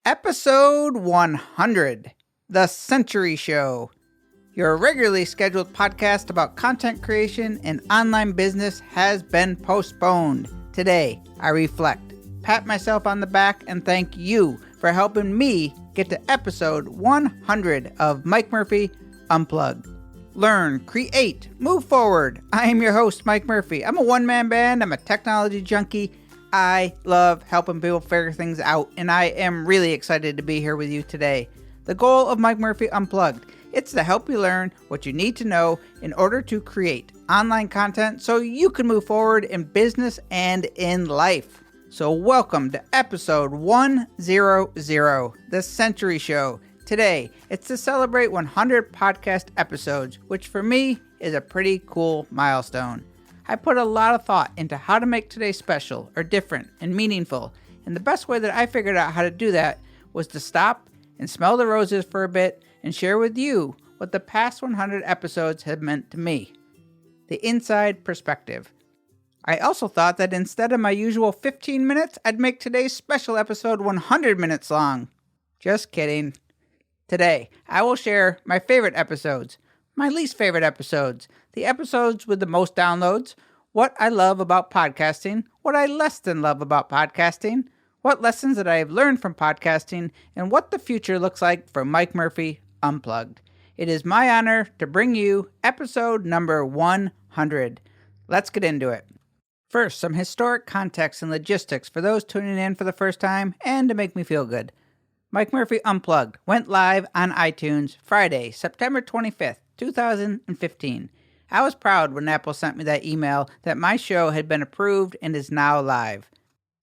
Episode 100, The Century Show. Your regularly scheduled podcast about content creation and online business has been postponed. Today, I reflect, pat myself on the back, and thank you for helping me get to episode 100 of Mike Murphy Unplugged. Learn, create, move forward. I am your host, Mike Murphy. I'm a one-man band. I'm a technology junkie. I love helping people figure things out, and I am really excited to be here with you today. The goal of Mike Murphy Unplugged, it's to help you learn what you need to know in order to create online content so you can move forward in business and in life. So welcome to episode 100, The Century Show. Today, it's to celebrate 100 podcast episodes, which for me is a pretty cool milestone. I put a lot of thought into how to make today special or different and meaningful, and the best way that I figured out how to do that was to stop and smell the roses for a bit and share with you what the past 100 episodes have meant to me. The inside perspective. I also thought that instead of my usual 15 minutes, I'd make today's special episode 100 minutes long. Just kidding. Today, I will share my favorite episodes, my least favorite episodes, the episodes with the most downloads, what I love about podcasting, what I less than love about podcasting, what lessons that I have learned from podcasting, and what the future looks like for Mike Murphy Unplugged. It is my honor to bring you episode number 100. Let's get into it. First, some historic context and logistics for those tuning in for the first time and to make me feel good. Mike Murphy Unplugged went live on iTunes Friday, September 25th, 2015. I was proud when Apple sent me that email that my show had been approved and is now live.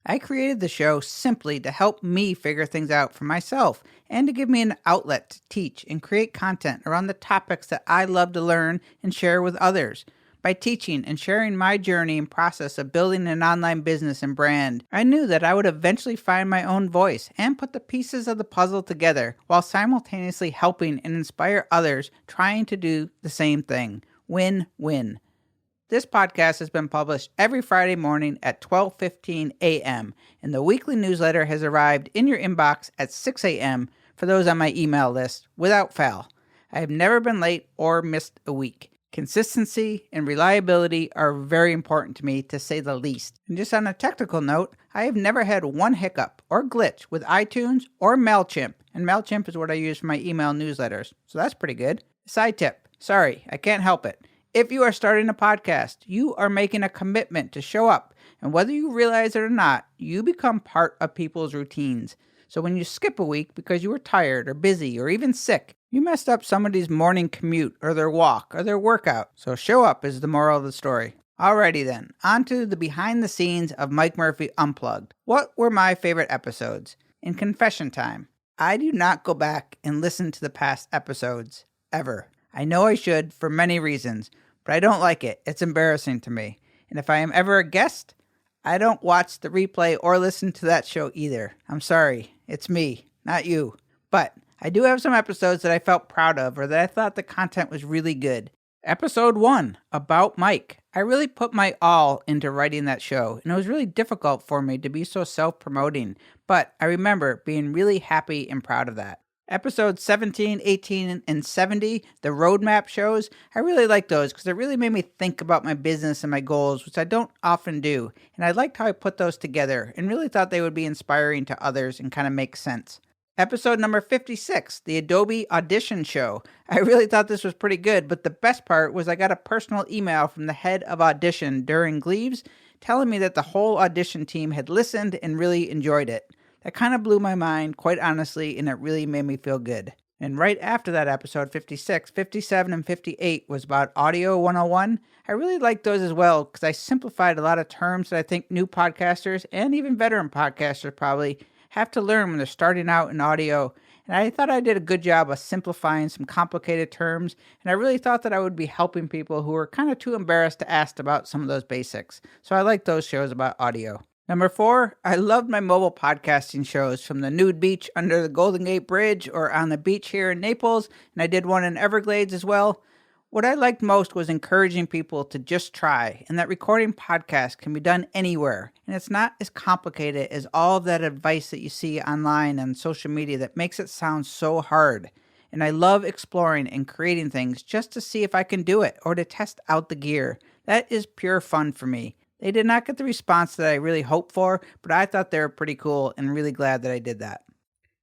I created the show simply to help me figure things out for myself and to give me an outlet to teach and create content around the topics that I love to learn and share with others. By teaching and sharing my journey and process of building an online business and brand, I knew that I would eventually find my own voice and put the pieces of the puzzle together while simultaneously helping and inspire others trying to do the same thing. Win-win. This podcast has been published every Friday morning at 12:15 a.m., and the weekly newsletter has arrived in your inbox at 6 a.m. for those on my email list without fail. I have never been late or missed a week. Consistency and reliability are very important to me, to say the least. And just on a technical note, I have never had one hiccup or glitch with iTunes or MailChimp, and MailChimp is what I use for my email newsletters, so that's pretty good. Side tip, sorry, I can't help it. If you are starting a podcast, you are making a commitment to show up, and whether you realize it or not, you become part of people's routines. So when you skip a week because you were tired or busy or even sick, you messed up somebody's morning commute or their walk or their workout. So show up is the moral of the story. Alrighty then, on to the behind the scenes of Mike Murphy Unplugged. What were my favorite episodes? In confession time, I do not go back and listen to the past episodes, ever. I know I should for many reasons, but I don't like it. It's embarrassing to me. And if I am ever a guest, I don't watch the replay or listen to that show either. I'm sorry. It's me, not you. But I do have some episodes that I felt proud of or that I thought the content was really good. Episode 1, About Mike. I really put my all into writing that show, and it was really difficult for me to be so self-promoting, but I remember being really happy and proud of that. Episodes 17, 18, and 70, the roadmap shows, I really liked those because it really made me think about my business and my goals, which I don't often do. And I liked how I put those together and really thought they would be inspiring to others and kind of make sense. Episode number 56, the Adobe Audition Show. I really thought this was pretty good, but the best part was I got a personal email from the head of Audition, During Gleaves, telling me that the whole audition team had listened and really enjoyed it. That kind of blew my mind, quite honestly, and it really made me feel good. And right after that episode, 56, 57, and 58 was about Audio 101. I really liked those as well because I simplified a lot of terms that I think new podcasters and even veteran podcasters probably have to learn when they're starting out in audio. And I thought I did a good job of simplifying some complicated terms. And I really thought that I would be helping people who were kind of too embarrassed to ask about some of those basics. So I like those shows about audio. Number 4, I loved my mobile podcasting shows from the nude beach under the Golden Gate Bridge or on the beach here in Naples, and I did one in Everglades as well. What I liked most was encouraging people to just try, and that recording podcasts can be done anywhere, and it's not as complicated as all of that advice that you see online and social media that makes it sound so hard. And I love exploring and creating things just to see if I can do it or to test out the gear. That is pure fun for me. They did not get the response that I really hoped for, but I thought they were pretty cool and really glad that I did that.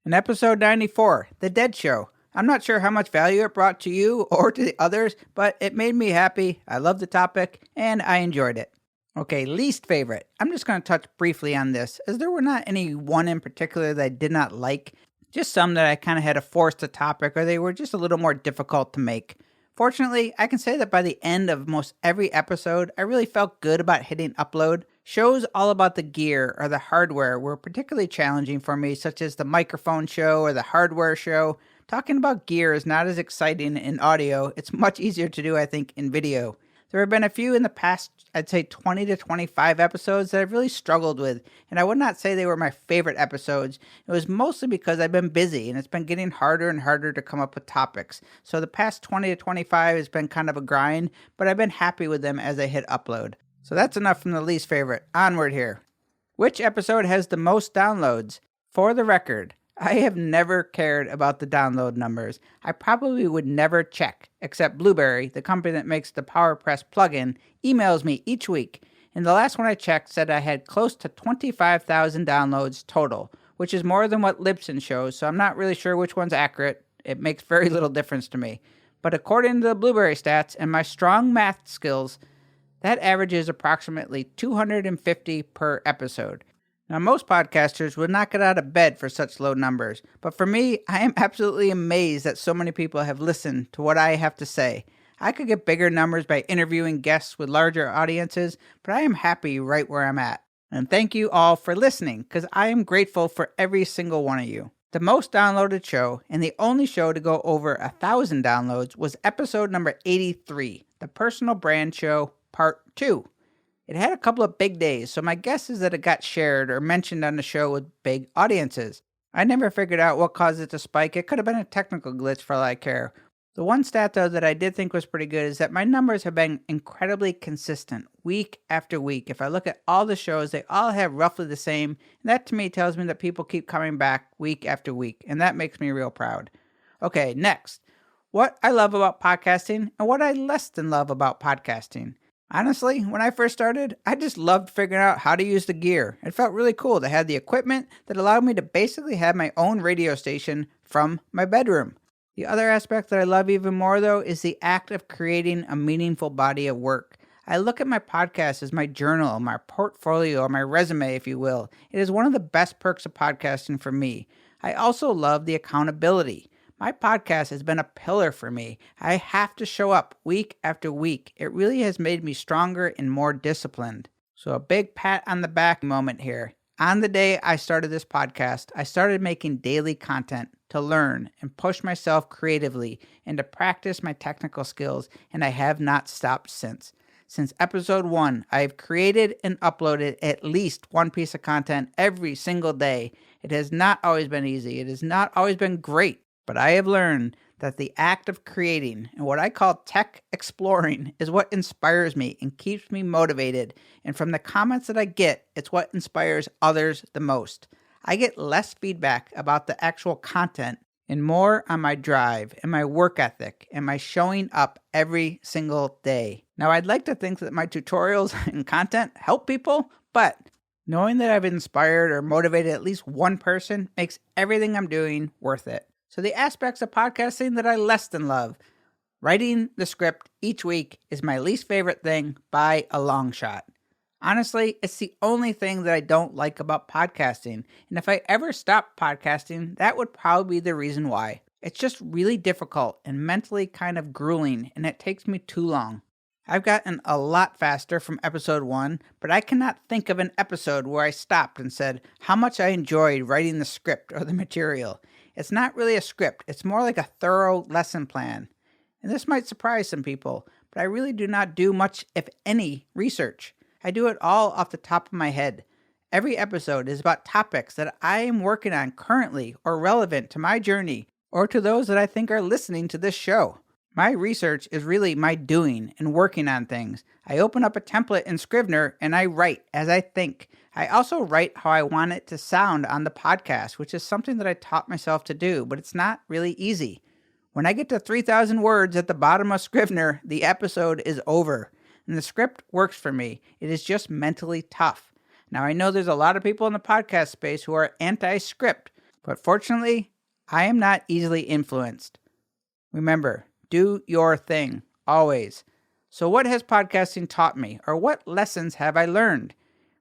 In episode 94, The Dead Show. I'm not sure how much value it brought to you or to the others, but it made me happy. I love the topic, and I enjoyed it. Okay, least favorite. I'm just going to touch briefly on this, as there were not any one in particular that I did not like, just some that I kind of had to force the topic, or they were just a little more difficult to make. Fortunately, I can say that by the end of most every episode, I really felt good about hitting upload. Shows all about the gear or the hardware were particularly challenging for me, such as the microphone show or the hardware show. Talking about gear is not as exciting in audio. It's much easier to do, I think, in video. There have been a few in the past, I'd say 20 to 25 episodes that I've really struggled with, and I would not say they were my favorite episodes. It was mostly because I've been busy, and it's been getting harder and harder to come up with topics. So the past 20 to 25 has been kind of a grind, but I've been happy with them as I hit upload. So that's enough from the least favorite. Onward here. Which episode has the most downloads? For the record, I have never cared about the download numbers. I probably would never check, except Blueberry, the company that makes the PowerPress plugin, emails me each week. And the last one I checked said I had close to 25,000 downloads total, which is more than what Libsyn shows, so I'm not really sure which one's accurate. It makes very little difference to me. But according to the Blueberry stats and my strong math skills, that averages approximately 250 per episode. Now, most podcasters would not get out of bed for such low numbers, but for me, I am absolutely amazed that so many people have listened to what I have to say. I could get bigger numbers by interviewing guests with larger audiences, but I am happy right where I'm at. And thank you all for listening, because I am grateful for every single one of you. The most downloaded show, and the only show to go over 1,000 downloads, was episode number 83, the Personal Brand Show, Part 2. It had a couple of big days, so my guess is that it got shared or mentioned on the show with big audiences. I never figured out what caused it to spike. It could have been a technical glitch for all I care. The one stat, though, that I did think was pretty good is that my numbers have been incredibly consistent week after week. If I look at all the shows, they all have roughly the same. And that to me tells me that people keep coming back week after week, and that makes me real proud. Okay, next. What I love about podcasting and what I less than love about podcasting. Honestly, when I first started, I just loved figuring out how to use the gear. It felt really cool to have the equipment that allowed me to basically have my own radio station from my bedroom. The other aspect that I love even more, though, is the act of creating a meaningful body of work. I look at my podcast as my journal, my portfolio, or my resume, if you will. It is one of the best perks of podcasting for me. I also love the accountability. My podcast has been a pillar for me. I have to show up week after week. It really has made me stronger and more disciplined. So a big pat on the back moment here. On the day I started this podcast, I started making daily content to learn and push myself creatively and to practice my technical skills, and I have not stopped since. Since episode 1, I have created and uploaded at least one piece of content every single day. It has not always been easy. It has not always been great. But I have learned that the act of creating and what I call tech exploring is what inspires me and keeps me motivated. And from the comments that I get, it's what inspires others the most. I get less feedback about the actual content and more on my drive and my work ethic and my showing up every single day. Now, I'd like to think that my tutorials and content help people, but knowing that I've inspired or motivated at least one person makes everything I'm doing worth it. So the aspects of podcasting that I less than love. Writing the script each week is my least favorite thing by a long shot. Honestly, it's the only thing that I don't like about podcasting. And if I ever stopped podcasting, that would probably be the reason why. It's just really difficult and mentally kind of grueling, and it takes me too long. I've gotten a lot faster from episode 1, but I cannot think of an episode where I stopped and said how much I enjoyed writing the script or the material. It's not really a script. It's more like a thorough lesson plan. And this might surprise some people, but I really do not do much, if any, research. I do it all off the top of my head. Every episode is about topics that I am working on currently or relevant to my journey or to those that I think are listening to this show. My research is really my doing and working on things. I open up a template in Scrivener and I write as I think. I also write how I want it to sound on the podcast, which is something that I taught myself to do, but it's not really easy. When I get to 3,000 words at the bottom of Scrivener, the episode is over. And the script works for me. It is just mentally tough. Now, I know there's a lot of people in the podcast space who are anti-script, but fortunately, I am not easily influenced. Remember, do your thing, always. So what has podcasting taught me, or what lessons have I learned?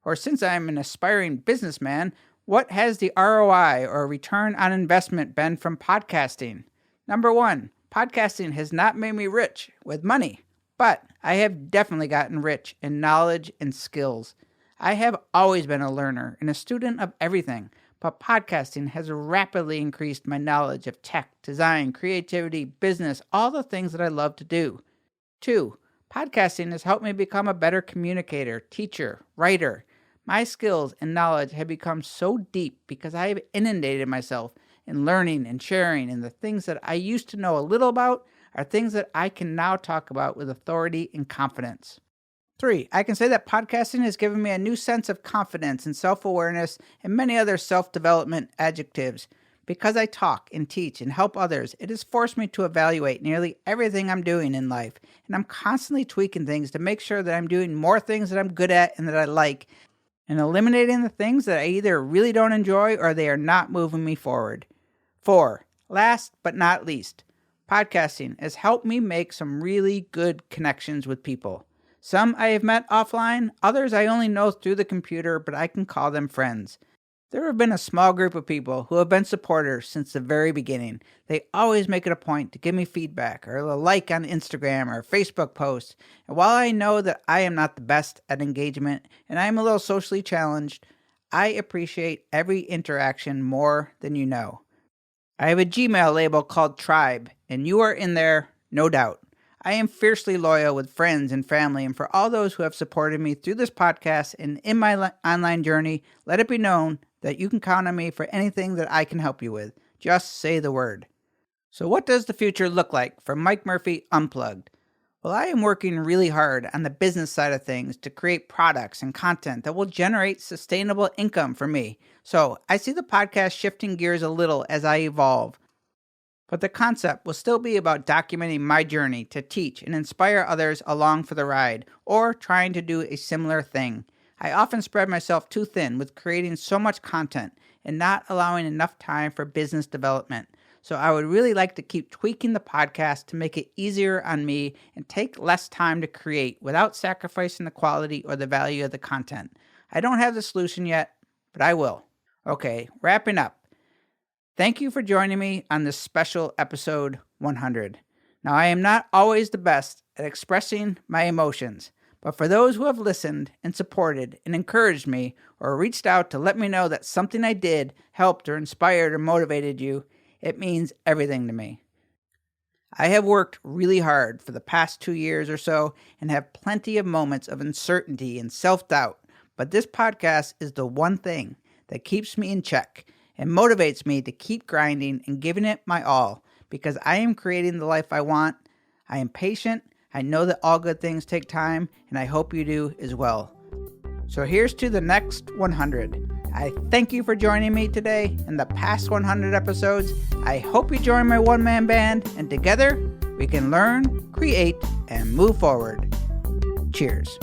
Or since I'm an aspiring businessman, what has the ROI or return on investment been from podcasting? Number 1, podcasting has not made me rich with money, but I have definitely gotten rich in knowledge and skills. I have always been a learner and a student of everything, but podcasting has rapidly increased my knowledge of tech, design, creativity, business, all the things that I love to do. 2, podcasting has helped me become a better communicator, teacher, writer. My skills and knowledge have become so deep because I have inundated myself in learning and sharing, and the things that I used to know a little about are things that I can now talk about with authority and confidence. 3, I can say that podcasting has given me a new sense of confidence and self-awareness and many other self-development adjectives. Because I talk and teach and help others, it has forced me to evaluate nearly everything I'm doing in life, and I'm constantly tweaking things to make sure that I'm doing more things that I'm good at and that I like, and eliminating the things that I either really don't enjoy or they are not moving me forward. 4, last but not least, podcasting has helped me make some really good connections with people. Some I have met offline, others I only know through the computer, but I can call them friends. There have been a small group of people who have been supporters since the very beginning. They always make it a point to give me feedback or a like on Instagram or Facebook posts. And while I know that I am not the best at engagement and I am a little socially challenged, I appreciate every interaction more than you know. I have a Gmail label called Tribe, and you are in there, no doubt. I am fiercely loyal with friends and family, and for all those who have supported me through this podcast and in my online journey, let it be known that you can count on me for anything that I can help you with. Just say the word. So what does the future look like for Mike Murphy Unplugged? Well, I am working really hard on the business side of things to create products and content that will generate sustainable income for me. So I see the podcast shifting gears a little as I evolve. But the concept will still be about documenting my journey to teach and inspire others along for the ride, or trying to do a similar thing. I often spread myself too thin with creating so much content and not allowing enough time for business development. So I would really like to keep tweaking the podcast to make it easier on me and take less time to create without sacrificing the quality or the value of the content. I don't have the solution yet, but I will. Okay, wrapping up. Thank you for joining me on this special episode 100. Now, I am not always the best at expressing my emotions, but for those who have listened and supported and encouraged me or reached out to let me know that something I did helped or inspired or motivated you, it means everything to me. I have worked really hard for the past 2 years or so and have plenty of moments of uncertainty and self-doubt, but this podcast is the one thing that keeps me in check and motivates me to keep grinding and giving it my all, because I am creating the life I want. I am patient. I know that all good things take time, and I hope you do as well. So here's to the next 100. I thank you for joining me today in the past 100 episodes. I hope you join my one-man band, and together we can learn, create, and move forward. Cheers.